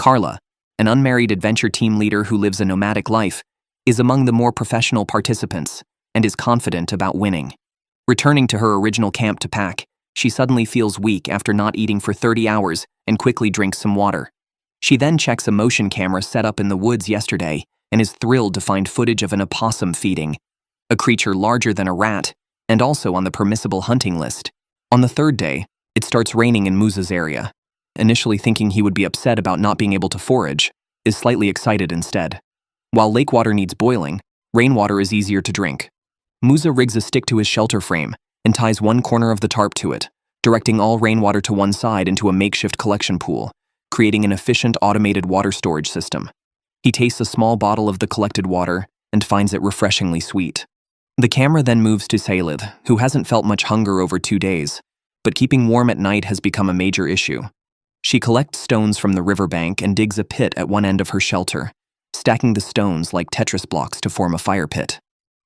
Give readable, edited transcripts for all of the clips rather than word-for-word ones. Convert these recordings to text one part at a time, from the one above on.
Carla, an unmarried adventure team leader who lives a nomadic life, is among the more professional participants and is confident about winning. Returning to her original camp to pack, she suddenly feels weak after not eating for 30 hours and quickly drinks some water. She then checks a motion camera set up in the woods yesterday and is thrilled to find footage of an opossum feeding, a creature larger than a rat and also on the permissible hunting list. On the third day, it starts raining in Musa's area. Initially thinking he would be upset about not being able to forage, is slightly excited instead. While lake water needs boiling, rainwater is easier to drink. Musa rigs a stick to his shelter frame and ties one corner of the tarp to it, directing all rainwater to one side into a makeshift collection pool, creating an efficient automated water storage system. He tastes a small bottle of the collected water and finds it refreshingly sweet. The camera then moves to Salith, who hasn't felt much hunger over 2 days, but keeping warm at night has become a major issue. She collects stones from the riverbank and digs a pit at one end of her shelter, stacking the stones like Tetris blocks to form a fire pit.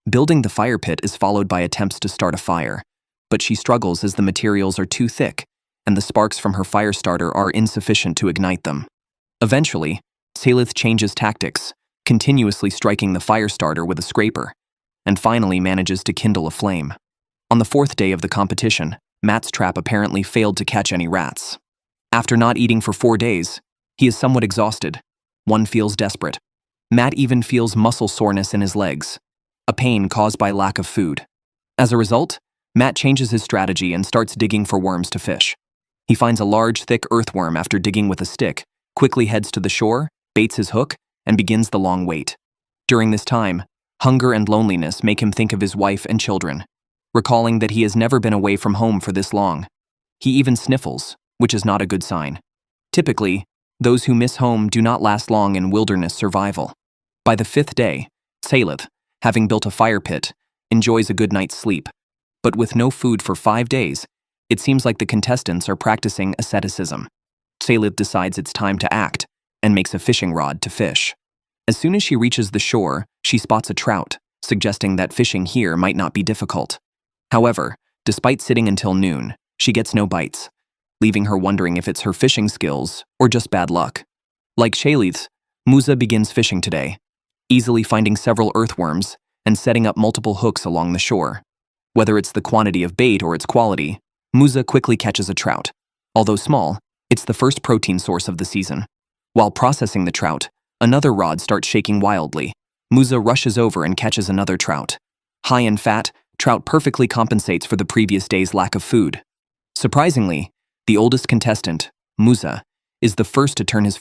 Building the fire pit is followed by attempts to start a fire, but she struggles as the materials are too thick and the sparks from her fire starter are insufficient to ignite them. Eventually, Salith changes tactics, continuously striking the fire starter with a scraper, and finally manages to kindle a flame. On the 4th day of the competition, Matt's trap apparently failed to catch any rats. After not eating for 4 days, he is somewhat exhausted. One feels desperate. Matt even feels muscle soreness in his legs, a pain caused by lack of food. As a result, Matt changes his strategy and starts digging for worms to fish. He finds a large, thick earthworm after digging with a stick, quickly heads to the shore, baits his hook, and begins the long wait. During this time, hunger and loneliness make him think of his wife and children, recalling that he has never been away from home for this long. He even sniffles, which is not a good sign. Typically, those who miss home do not last long in wilderness survival. By the 5th day, Salith, having built a fire pit, enjoys a good night's sleep. But with no food for 5 days, it seems like the contestants are practicing asceticism. Salith decides it's time to act and makes a fishing rod to fish. As soon as she reaches the shore, she spots a trout, suggesting that fishing here might not be difficult. However, despite sitting until noon, she gets no bites, leaving her wondering if it's her fishing skills or just bad luck. Like Salith, Musa begins fishing today, easily finding several earthworms and setting up multiple hooks along the shore. Whether it's the quantity of bait or its quality, Musa quickly catches a trout. Although small, it's the first protein source of the season. While processing the trout, another rod starts shaking wildly. Musa rushes over and catches another trout. High in fat, trout perfectly compensates for the previous day's lack of food. Surprisingly, the oldest contestant, Musa, is the first to turn his